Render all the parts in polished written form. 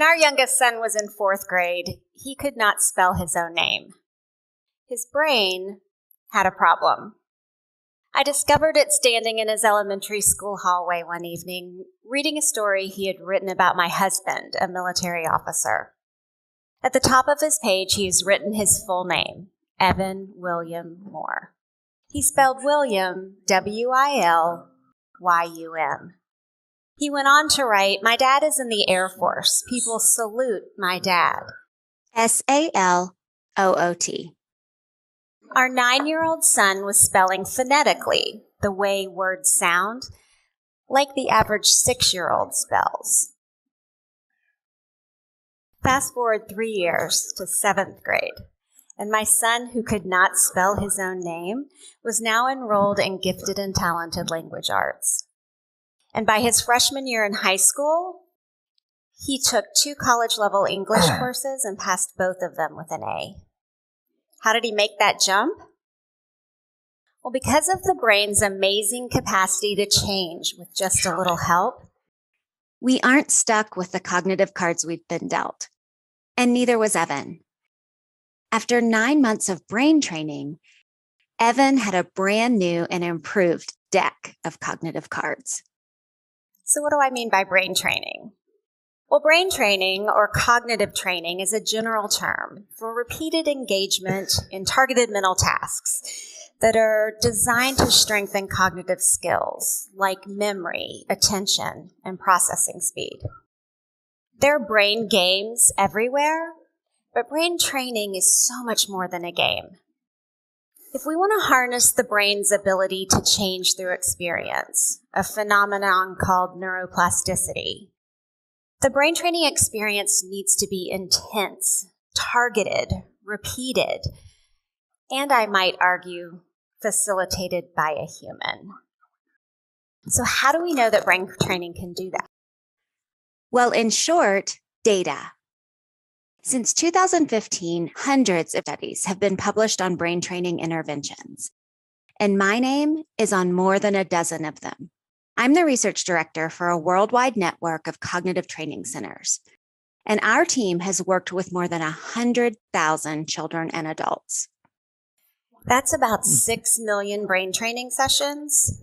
our youngest son was in 4th grade, he could not spell his own name. His brain had a problem. I discovered it standing in his elementary school hallway one evening, reading a story he had written about my husband, a military officer. At the top of his page, he has written his full name, Evan William Moore. He spelled William, W-I-L-Y-U-M. He went on to write, "My dad is in the Air Force. People salute my dad." S-A-L-O-O-T. Our 9-year-old son was spelling phonetically, the way words sound, like the average 6-year-old spells. Fast forward 3 years to 7th grade, and my son, who could not spell his own name, was now enrolled in gifted and talented language arts. And by his freshman year in high school, he took 2 college-level English courses and passed both of them with an A. How did he make that jump? Well, because of the brain's amazing capacity to change with just a little help. We aren't stuck with the cognitive cards we've been dealt, and neither was Evan. After 9 months of brain training, Evan had a brand new and improved deck of cognitive cards. So what do I mean by brain training? Well, brain training or cognitive training is a general term for repeated engagement in targeted mental tasks that are designed to strengthen cognitive skills like memory, attention, and processing speed. There are brain games everywhere, but brain training is so much more than a game. If we want to harness the brain's ability to change through experience, a phenomenon called neuroplasticity, the brain training experience needs to be intense, targeted, repeated, and I might argue, facilitated by a human. So how do we know that brain training can do that? Well, in short, data. Since 2015, hundreds of studies have been published on brain training interventions, and my name is on more than a dozen of them. I'm the research director for a worldwide network of cognitive training centers, and our team has worked with more than 100,000 children and adults. That's about 6 million brain training sessions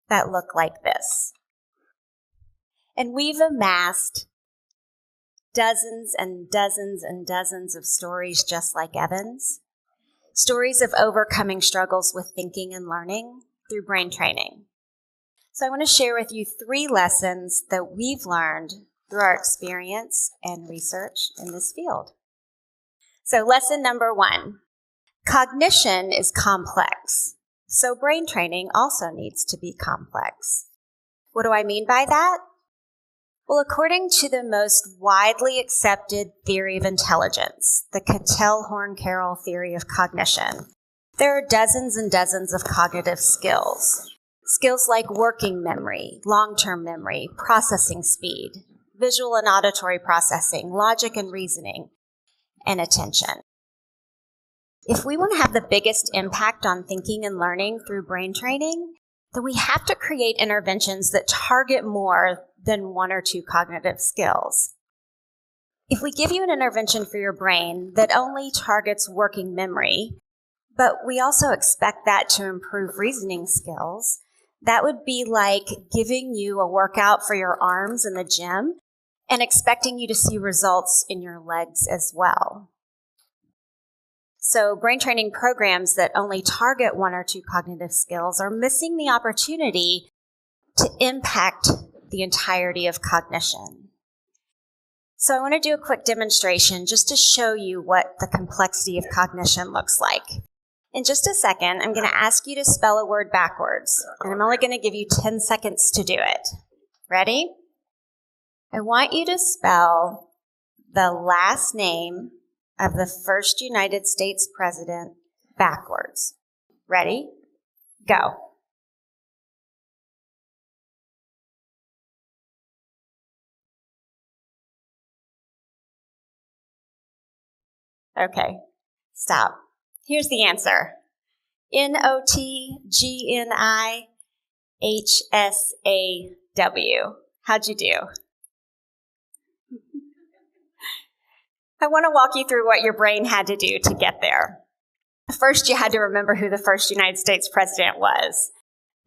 that look like this. And we've amassed dozens and dozens and dozens of stories just like Evan's, stories of overcoming struggles with thinking and learning through brain training. So I want to share with you 3 lessons that we've learned through our experience and research in this field. So lesson number 1, cognition is complex. So brain training also needs to be complex. What do I mean by that? Well, according to the most widely accepted theory of intelligence, the Cattell-Horn-Carroll theory of cognition, there are dozens and dozens of cognitive skills. Skills like working memory, long-term memory, processing speed, visual and auditory processing, logic and reasoning, and attention. If we want to have the biggest impact on thinking and learning through brain training, then we have to create interventions that target more than 1 or 2 cognitive skills. If we give you an intervention for your brain that only targets working memory, but we also expect that to improve reasoning skills, that would be like giving you a workout for your arms in the gym and expecting you to see results in your legs as well. So brain training programs that only target 1 or 2 cognitive skills are missing the opportunity to impact the entirety of cognition. So I want to do a quick demonstration just to show you what the complexity of cognition looks like. In just a second, I'm going to ask you to spell a word backwards, and I'm only going to give you 10 seconds to do it. Ready? I want you to spell the last name of the first United States president backwards. Ready? Go. Okay, stop. Here's the answer. Notgnihsaw. How'd you do? I want to walk you through what your brain had to do to get there. First, you had to remember who the first United States president was.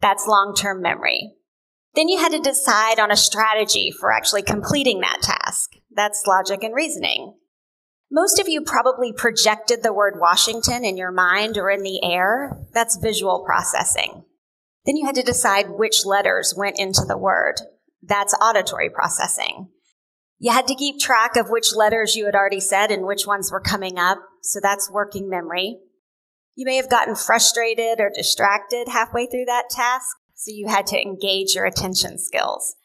That's long-term memory. Then you had to decide on a strategy for actually completing that task. That's logic and reasoning. Most of you probably projected the word Washington in your mind or in the air. That's visual processing. Then you had to decide which letters went into the word. That's auditory processing. You had to keep track of which letters you had already said and which ones were coming up. So that's working memory. You may have gotten frustrated or distracted halfway through that task, so you had to engage your attention skills.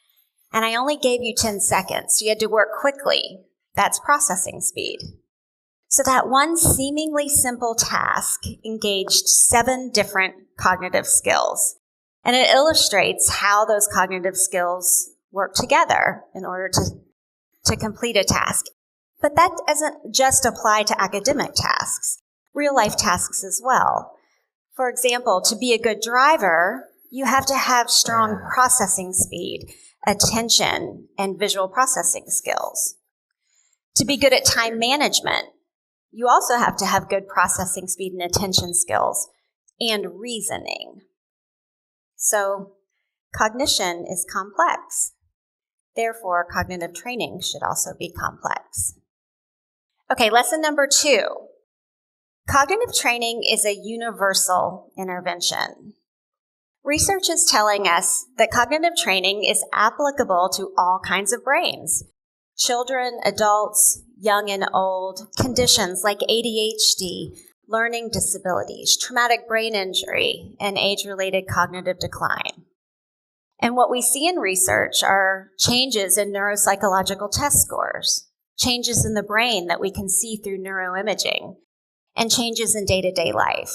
And I only gave you 10 seconds, so you had to work quickly. That's processing speed. So that one seemingly simple task engaged 7 different cognitive skills. And it illustrates how those cognitive skills work together in order to complete a task. But that doesn't just apply to academic tasks. Real-life tasks as well. For example, to be a good driver, you have to have strong processing speed, attention, and visual processing skills. To be good at time management, you also have to have good processing speed and attention skills and reasoning. So, cognition is complex. Therefore, cognitive training should also be complex. Okay, lesson number 2. Cognitive training is a universal intervention. Research is telling us that cognitive training is applicable to all kinds of brains. Children, adults, young and old, conditions like ADHD, learning disabilities, traumatic brain injury, and age-related cognitive decline. And what we see in research are changes in neuropsychological test scores, changes in the brain that we can see through neuroimaging, and changes in day-to-day life.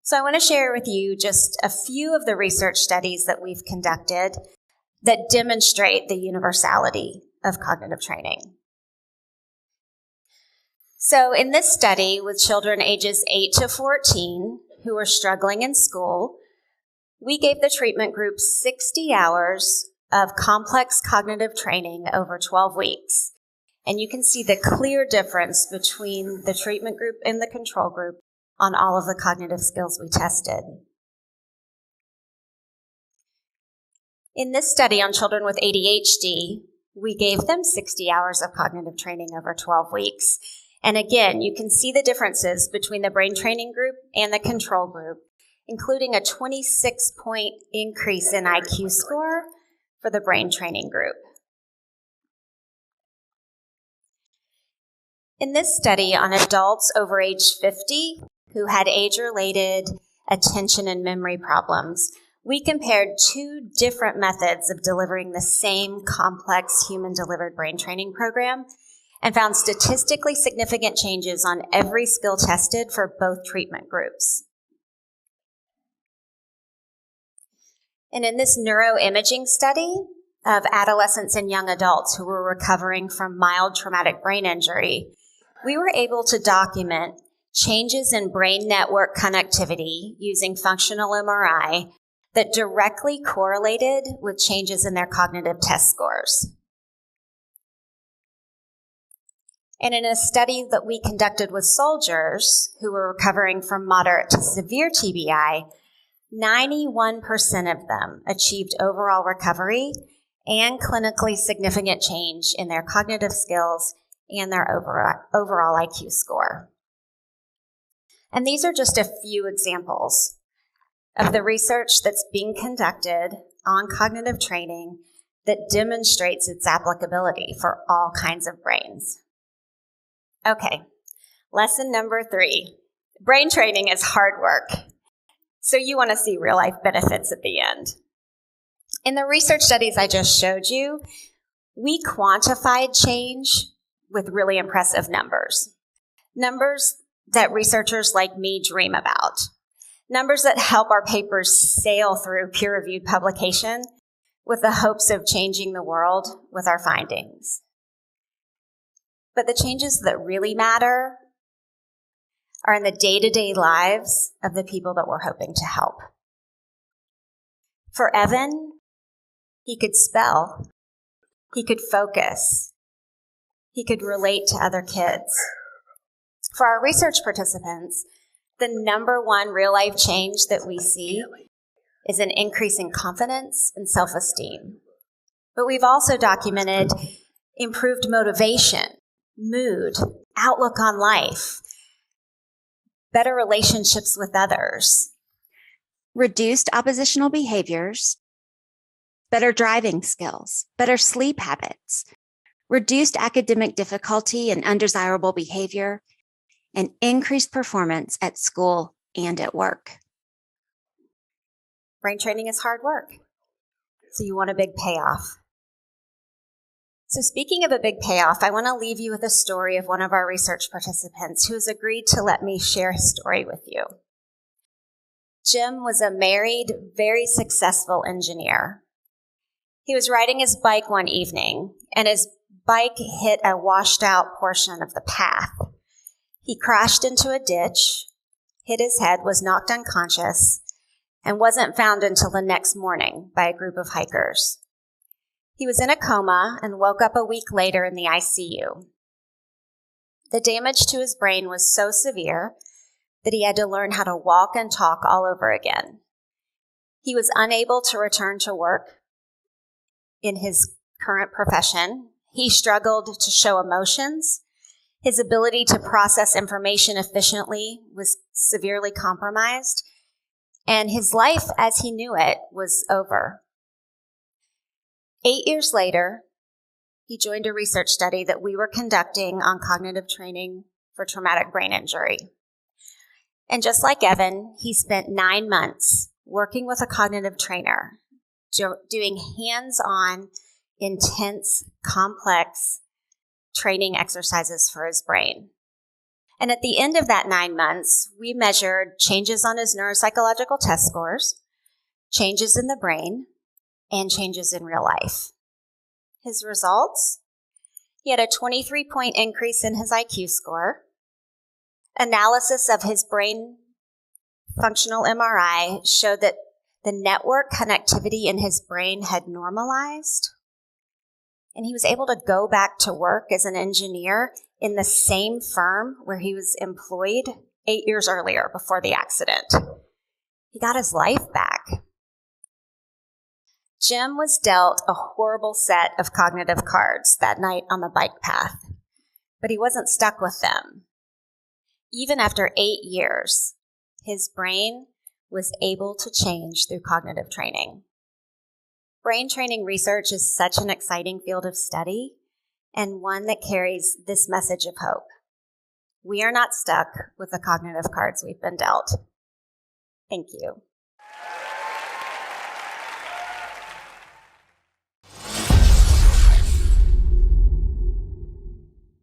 So I want to share with you just a few of the research studies that we've conducted that demonstrate the universality of cognitive training. So in this study with children ages 8 to 14 who were struggling in school, we gave the treatment group 60 hours of complex cognitive training over 12 weeks. And you can see the clear difference between the treatment group and the control group on all of the cognitive skills we tested. In this study on children with ADHD, we gave them 60 hours of cognitive training over 12 weeks. And again, you can see the differences between the brain training group and the control group, including a 26-point increase in IQ score for the brain training group. In this study on adults over age 50 who had age-related attention and memory problems, we compared 2 different methods of delivering the same complex human-delivered brain training program and found statistically significant changes on every skill tested for both treatment groups. And in this neuroimaging study of adolescents and young adults who were recovering from mild traumatic brain injury, we were able to document changes in brain network connectivity using functional MRI that directly correlated with changes in their cognitive test scores. And in a study that we conducted with soldiers who were recovering from moderate to severe TBI, 91% of them achieved overall recovery and clinically significant change in their cognitive skills and their overall IQ score. And these are just a few examples of the research that's being conducted on cognitive training that demonstrates its applicability for all kinds of brains. Okay, lesson number 3. Brain training is hard work, so you want to see real-life benefits at the end. In the research studies I just showed you, we quantified change with really impressive numbers. Numbers that researchers like me dream about. Numbers that help our papers sail through peer-reviewed publication with the hopes of changing the world with our findings. But the changes that really matter are in the day-to-day lives of the people that we're hoping to help. For Evan, he could spell, he could focus, He could relate to other kids. For our research participants, the number one real-life change that we see is an increase in confidence and self-esteem. But we've also documented improved motivation, mood, outlook on life, better relationships with others, reduced oppositional behaviors, better driving skills, better sleep habits, reduced academic difficulty and undesirable behavior, and increased performance at school and at work. Brain training is hard work, so you want a big payoff. So speaking of a big payoff, I want to leave you with a story of one of our research participants who has agreed to let me share his story with you. Jim was a married, very successful engineer. He was riding his bike one evening, and his bike hit a washed-out portion of the path. He crashed into a ditch, hit his head, was knocked unconscious, and wasn't found until the next morning by a group of hikers. He was in a coma and woke up a week later in the ICU. The damage to his brain was so severe that he had to learn how to walk and talk all over again. He was unable to return to work in his current profession. He struggled to show emotions. His ability to process information efficiently was severely compromised, and his life as he knew it was over. 8 years later, he joined a research study that we were conducting on cognitive training for traumatic brain injury. And just like Evan, he spent 9 months working with a cognitive trainer, doing hands-on, intense, complex training exercises for his brain. And at the end of that 9 months, we measured changes on his neuropsychological test scores, changes in the brain, and changes in real life. His results? He had a 23-point increase in his IQ score. Analysis of his brain functional MRI showed that the network connectivity in his brain had normalized, and he was able to go back to work as an engineer in the same firm where he was employed 8 years earlier before the accident. He got his life back. Jim was dealt a horrible set of cognitive cards that night on the bike path, but he wasn't stuck with them. Even after 8 years, his brain was able to change through cognitive training. Brain training research is such an exciting field of study and one that carries this message of hope. We are not stuck with the cognitive cards we've been dealt. Thank you.